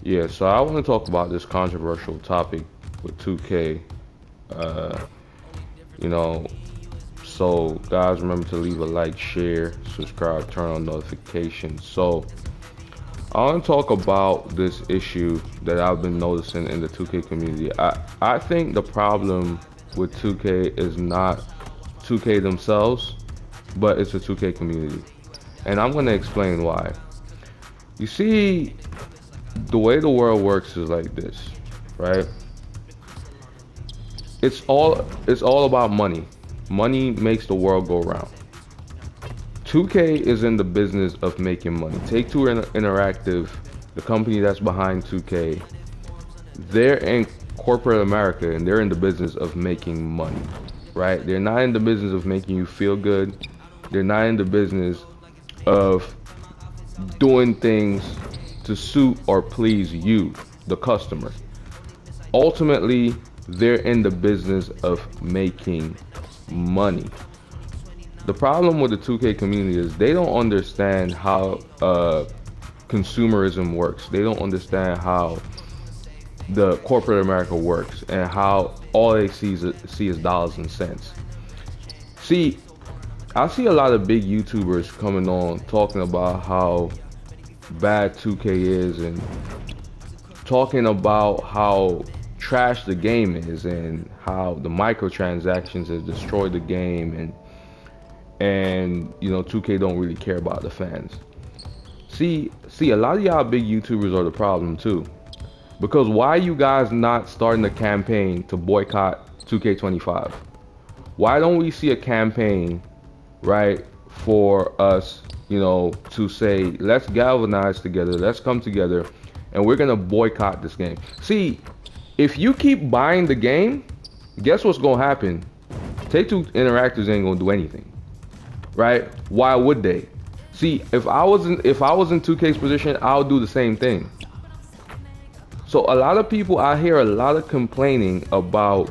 Yeah, so I want to talk about this controversial topic with 2K. Uh, you know, so guys, remember to leave a like, share, subscribe, turn on notifications. So I want to talk about this issue that I've been noticing in the 2K community. I think the problem with 2K is not 2K themselves, but it's the 2K community. And I'm going to explain why. You see, the way the world works is like this, right? It's all about money. Money makes the world go round. 2K is in the business of making money. Take Two Interactive, the company that's behind 2K, they're in corporate America and they're in the business of making money, right? They're not in the business of making you feel good. They're not in the business of doing things to suit or please you, the customer. Ultimately, they're in the business of making money. The problem with the 2K community is they don't understand how consumerism works. They don't understand how the corporate America works and how all they see is dollars and cents. See, I see a lot of big YouTubers coming on talking about how bad 2K is and talking about how trash the game is and how the microtransactions have destroyed the game and 2K don't really care about the fans. See, a lot of y'all big YouTubers are the problem too. Because why are you guys not starting a campaign to boycott 2K25? Why don't we see a campaign, right, for us, to say, let's galvanize together, let's come together, and we're gonna boycott this game. See, if you keep buying the game, guess what's gonna happen? Take Two Interactors ain't gonna do anything, right? Why would they? See, if I was in 2K's position, I'll do the same thing. So a lot of people, I hear a lot of complaining about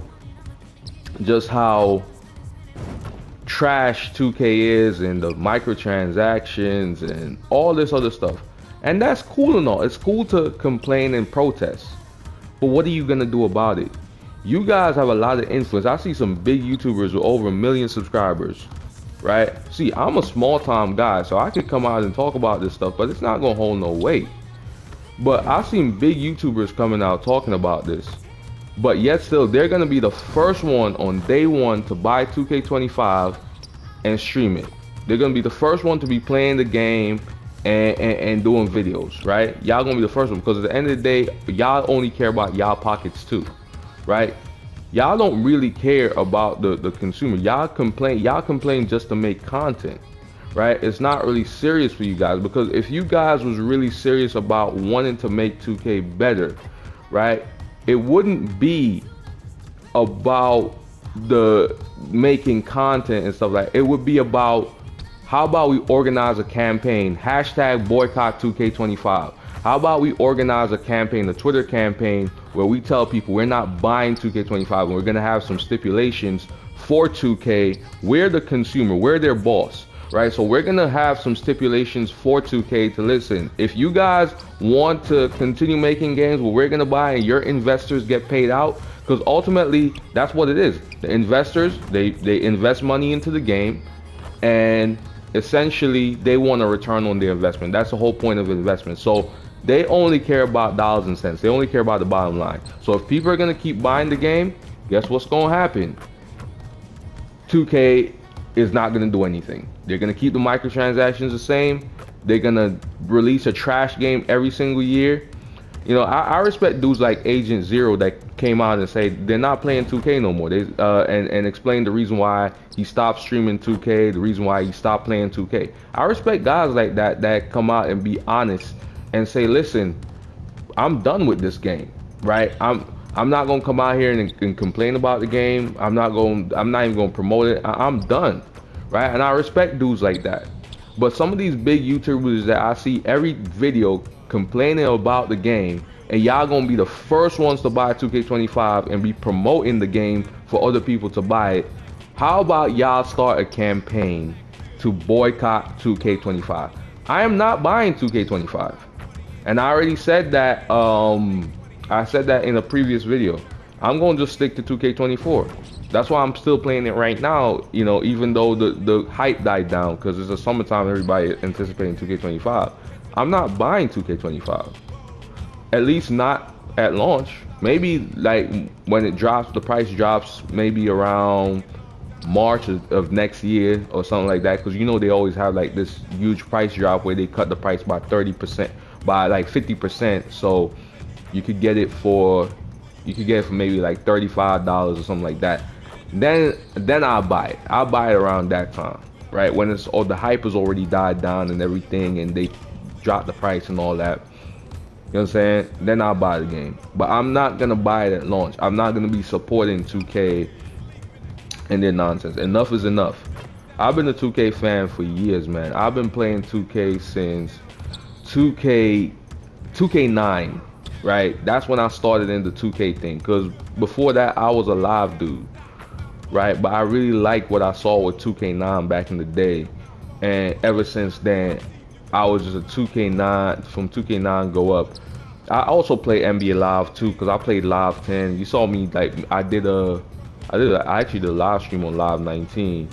just how trash 2K is and the microtransactions and all this other stuff. And that's cool and all. It's cool to complain and protest. But what are you gonna do about it? You guys have a lot of influence. I see some big YouTubers with over 1 million subscribers, right? See, I'm a small time guy, so I could come out and talk about this stuff, but it's not gonna hold no weight. But I've seen big YouTubers coming out talking about this. But yet still, they're going to be the first one on day one to buy 2K25 and stream it. They're going to be the first one to be playing the game and doing videos, right? Y'all going to be the first one because at the end of the day, y'all only care about y'all pockets too, right? Y'all don't really care about the consumer. Y'all complain just to make content, right? It's not really serious for you guys because if you guys was really serious about wanting to make 2K better, right? It wouldn't be about the making content and stuff like that. It would be about how about we organize a campaign, hashtag boycott 2K25. How about we organize a campaign, a Twitter campaign, where we tell people we're not buying 2K25 and we're gonna have some stipulations for 2K. We're the consumer, we're their boss, right? So we're gonna have some stipulations for 2K to listen. If you guys want to continue making games where we're gonna buy and your investors get paid out, because ultimately that's what it is. The investors, they invest money into the game and essentially they want a return on their investment. That's the whole point of investment. So they only care about dollars and cents. They only care about the bottom line. So if people are gonna keep buying the game, guess what's gonna happen? 2K is not gonna do anything. They're gonna keep the microtransactions the same. They're gonna release a trash game every single year. I respect dudes like Agent Zero that came out and say they're not playing 2K no more. They and explain the reason why he stopped streaming 2K, the reason why he stopped playing 2K. I respect guys like that come out and be honest and say, listen, I'm done with this game, right? I'm not gonna come out here and complain about the game. I'm not even gonna promote it. I'm done, right? And I respect dudes like that. But some of these big YouTubers that I see every video complaining about the game, and y'all gonna be the first ones to buy 2K25 and be promoting the game for other people to buy it. How about y'all start a campaign to boycott 2K25? I am not buying 2K25. And I already said that. I said that in a previous video. I'm gonna just stick to 2K24. That's why I'm still playing it right now. You know, even though the hype died down because it's the summertime, everybody anticipating 2K25. I'm not buying 2K25. At least not at launch. Maybe like when it drops, the price drops maybe around March of next year or something like that. Because you know they always have like this huge price drop where they cut the price by 30%, by like 50%. So you could get it for maybe like $35 or something like that. Then I'll buy it. I'll buy it around that time, right? When it's all the hype has already died down and everything, and they drop the price and all that. You know what I'm saying? Then I'll buy the game. But I'm not gonna buy it at launch. I'm not gonna be supporting 2K and their nonsense. Enough is enough. I've been a 2K fan for years, man. I've been playing 2K since 2K9, right? That's when I started in the 2K thing. Cause before that, I was a live dude, right? But I really liked what I saw with 2K9 back in the day, and ever since then, I was just a 2K9. From 2K9 go up. I also play NBA Live too, cause I played Live 10. You saw me like I actually did a live stream on Live 19,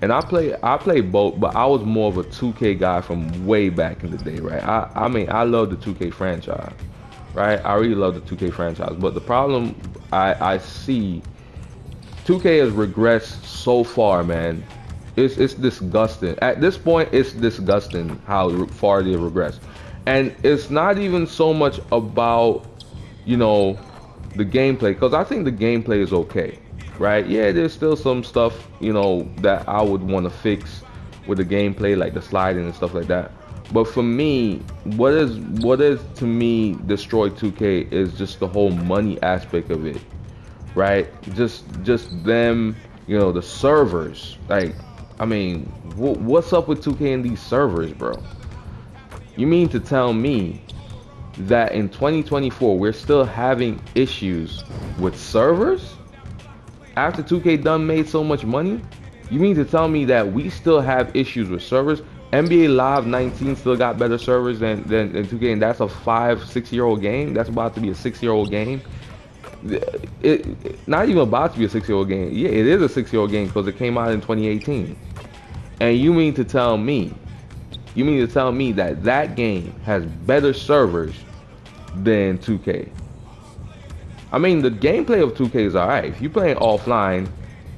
and I play both, but I was more of a 2K guy from way back in the day, right? I mean I love the 2K franchise, right? I really love the 2K franchise, but the problem I see, 2K has regressed so far, man. It's disgusting. At this point, it's disgusting how far they regress. And it's not even so much about, you know, the gameplay, because I think the gameplay is okay, right? Yeah, there's still some stuff, you know, that I would want to fix with the gameplay, like the sliding and stuff like that. But for me, what is to me destroyed 2K is just the whole money aspect of it, right? Just them, you know, the servers. Like, I mean, what's up with 2K and these servers, bro? You mean to tell me that in 2024 we're still having issues with servers after 2K done made so much money? You mean to tell me that we still have issues with servers? NBA Live 19 still got better servers than 2K, and that's a 5-6-year-old game. That's about to be a 6-year-old game. Not even about to be a 6-year-old game. Yeah, it is a 6-year-old game because it came out in 2018. And you mean to tell me that that game has better servers than 2K? I mean, the gameplay of 2K is alright. If you're playing offline,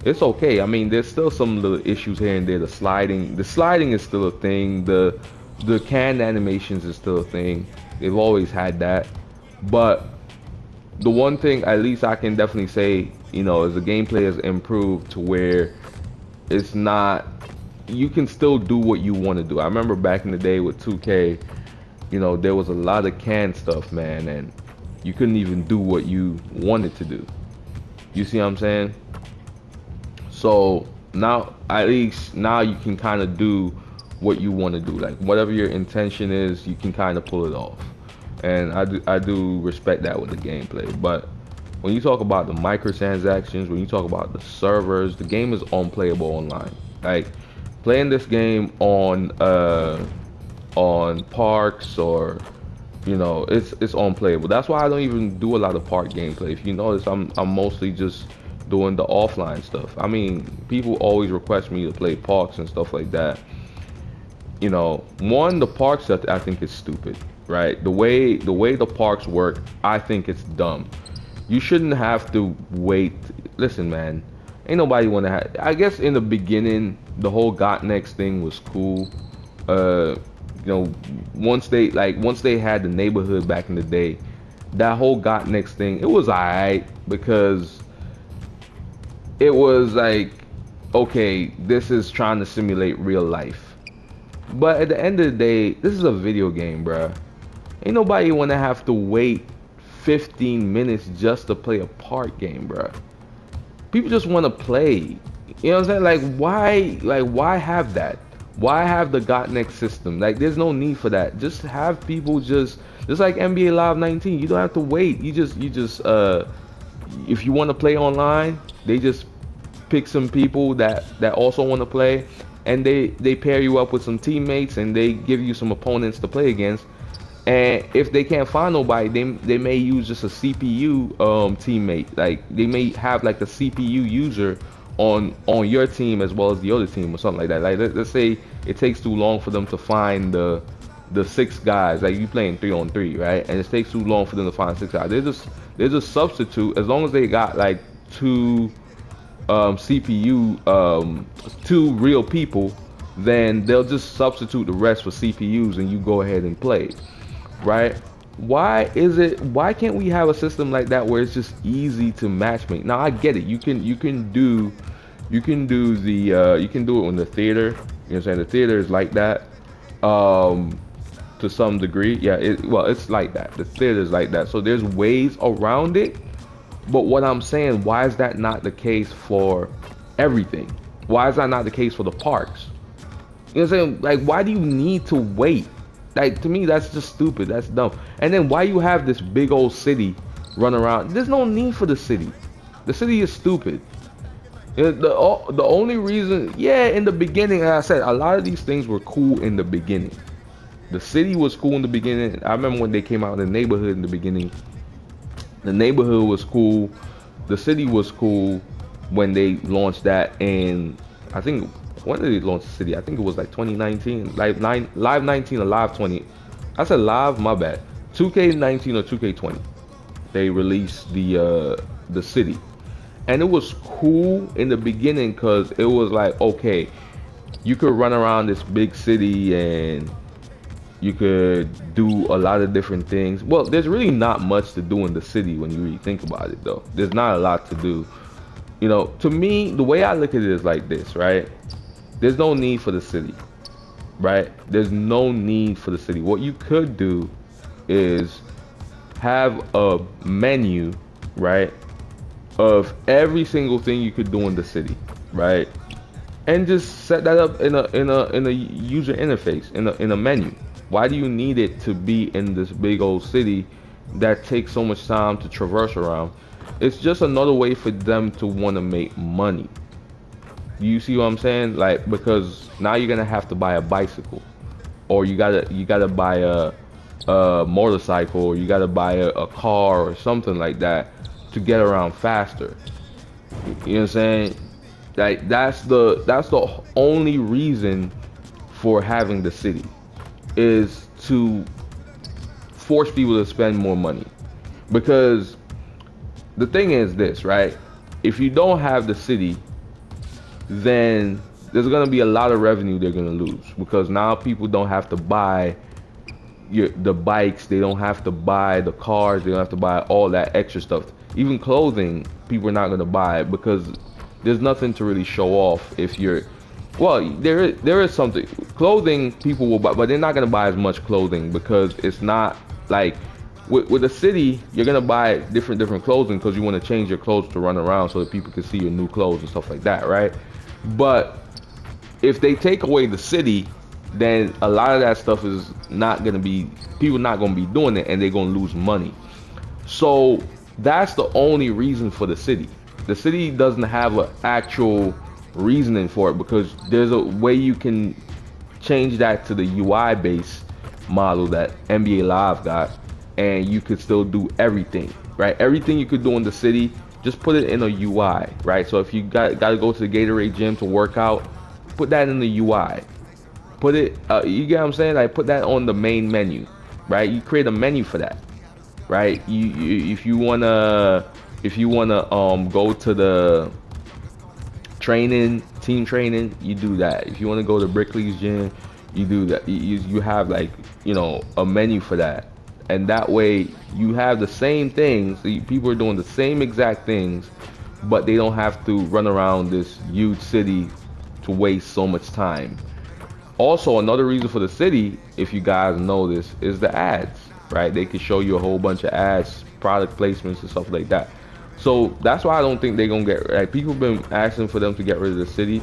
it's okay. I mean, there's still some little issues here and there. The sliding is still a thing. The canned animations is still a thing. They've always had that. But the one thing, at least I can definitely say, you know, is the gameplay has improved to where it's not. You can still do what you want to do. I remember back in the day with 2K, you know, there was a lot of canned stuff, man, and you couldn't even do what you wanted to do. You see what I'm saying? So now, at least now you can kind of do what you want to do. Like whatever your intention is, you can kind of pull it off. And I do respect that with the gameplay. But when you talk about the microtransactions, when you talk about the servers, the game is unplayable online. Like playing this game on parks, or you know, it's unplayable. That's why I don't even do a lot of park gameplay. If you notice, I'm mostly just doing the offline stuff. I mean, people always request me to play parks and stuff like that. You know, the park stuff I think is stupid, right? The way the parks work, I think it's dumb. You shouldn't have to wait. Listen, man, ain't nobody want to have. I guess in the beginning, the whole got next thing was cool. You know, once they had the neighborhood back in the day, that whole got next thing, it was alright because it was like, okay, this is trying to simulate real life. But at the end of the day, this is a video game, bruh. Ain't nobody want to have to wait 15 minutes just to play a park game, bruh. People just want to play. You know what I'm saying? Why have that? Why have the got next system? Like, there's no need for that. Just have people just like NBA Live 19. You don't have to wait. You just if you want to play online, they just pick some people that also want to play, and they pair you up with some teammates, and they give you some opponents to play against, And if they can't find nobody, they may use just a CPU teammate. Like they may have like a CPU user on your team as well as the other team or something like that. Like let's say it takes too long for them to find the 6 guys. Like you playing 3-on-3, right? And it takes too long for them to find 6 guys. There's a substitute as long as they got like two CPU, 2 real people, then they'll just substitute the rest for CPUs and you go ahead and play, right? Why can't we have a system like that where it's just easy to matchmake? Now I get it. You can do it in the theater. You know what I'm saying? The theater is like that. To some degree. Yeah, it's like that. The theater is like that. So there's ways around it. But what I'm saying, why is that not the case for everything? Why is that not the case for the parks? You know what I'm saying? Like, why do you need to wait? Like, to me, that's just stupid. That's dumb. And then why you have this big old city run around? There's no need for the city. The city is stupid. The only reason, yeah, in the beginning, like I said, a lot of these things were cool in the beginning. The city was cool in the beginning. I remember when they came out in the neighborhood in the beginning. The neighborhood was cool. The city was cool when they launched that. And I think, when did they launch the city? I think it was like 2019, live 19 or live 20. I said live, my bad. 2K19 or 2K20. They released the city. And it was cool in the beginning because it was like, okay, you could run around this big city and you could do a lot of different things. Well, there's really not much to do in the city when you really think about it, though. There's not a lot to do. You know, to me, the way I look at it is like this, right? There's no need for the city, right? There's no need for the city. What you could do is have a menu, right, of every single thing you could do in the city, right? And just set that up in a user interface, in a menu. Why do you need it to be in this big old city that takes so much time to traverse around? It's just another way for them to want to make money. You see what I'm saying? Like, because now you're gonna have to buy a bicycle, or you gotta buy a motorcycle, or you gotta buy a car or something like that to get around faster. You know what I'm saying? Like that's the only reason for having the city, is to force people to spend more money. Because the thing is this, right? If you don't have the city, then there's gonna be a lot of revenue they're gonna lose, because now people don't have to buy the bikes, they don't have to buy the cars, they don't have to buy all that extra stuff. Even clothing, people are not gonna buy it because there's nothing to really show off. If you're, well, there is something. Clothing people will buy, but they're not gonna buy as much clothing because it's not like with a city. You're gonna buy different clothing because you want to change your clothes to run around so that people can see your new clothes and stuff like that, right? But if they take away the city, then a lot of that stuff is not gonna be, people not gonna be doing it, and they're gonna lose money. So that's the only reason for the city. The city doesn't have an actual reasoning for it, because there's a way you can change that to the UI based model that NBA Live got, and you could still do everything, right? Everything you could do in the city, just put it in a UI, right? So if you got to go to the Gatorade gym to work out, put that in the UI. Put it, you get what I'm saying? Like, put that on the main menu, right? You create a menu for that, right? You if you wanna go to the team training, you do that. If you want to go to Brickley's gym, you do that. You have, like, you know, a menu for that, and that way you have the same things. People are doing the same exact things, but they don't have to run around this huge city to waste so much time. Also, another reason for the city, if you guys know this, is the ads, right? They can show you a whole bunch of ads, product placements and stuff like that. So that's why I don't think they're gonna get, like, people have been asking for them to get rid of the city,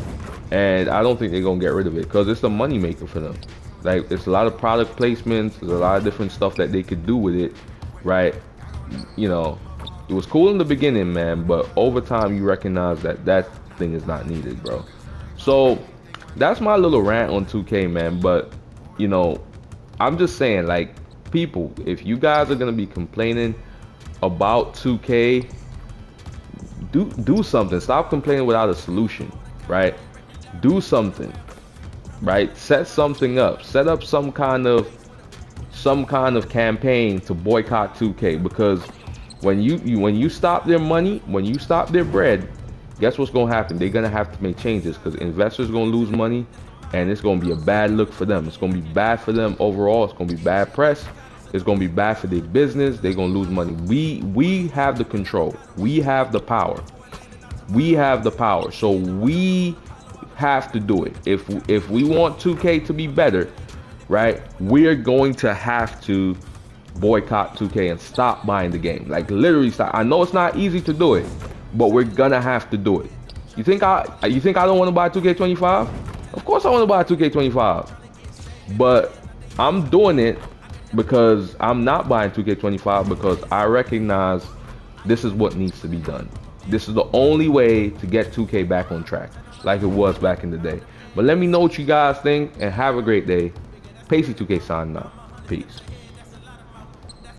and I don't think they're gonna get rid of it because it's a money maker for them. Like, it's a lot of product placements, there's a lot of different stuff that they could do with it, right? You know, it was cool in the beginning, man, but over time you recognize that that thing is not needed, bro. So that's my little rant on 2K, man. But, you know, I'm just saying, like, people, if you guys are gonna be complaining about 2K, do something. Stop complaining without a solution, right? Do something, right? Set something up. Set up some kind of campaign to boycott 2K, because when you stop their money, when you stop their bread, guess what's gonna happen? They're gonna have to make changes, because investors are gonna lose money, and it's gonna be a bad look for them. It's gonna be bad for them overall. It's gonna be bad press. It's gonna be bad for their business. They're gonna lose money. We have the control. We have the power. We have the power. So we have to do it. If we want 2K to be better, right? We're going to have to boycott 2K and stop buying the game. Like, literally stop. I know it's not easy to do it, but we're gonna have to do it. You think I don't want to buy 2K25? Of course I want to buy 2K25. But I'm doing it because I'm not buying 2K25, because I recognize this is what needs to be done. This is the only way to get 2K back on track, like it was back in the day. But let me know what you guys think, and have a great day. Pacey 2K signing out. Peace.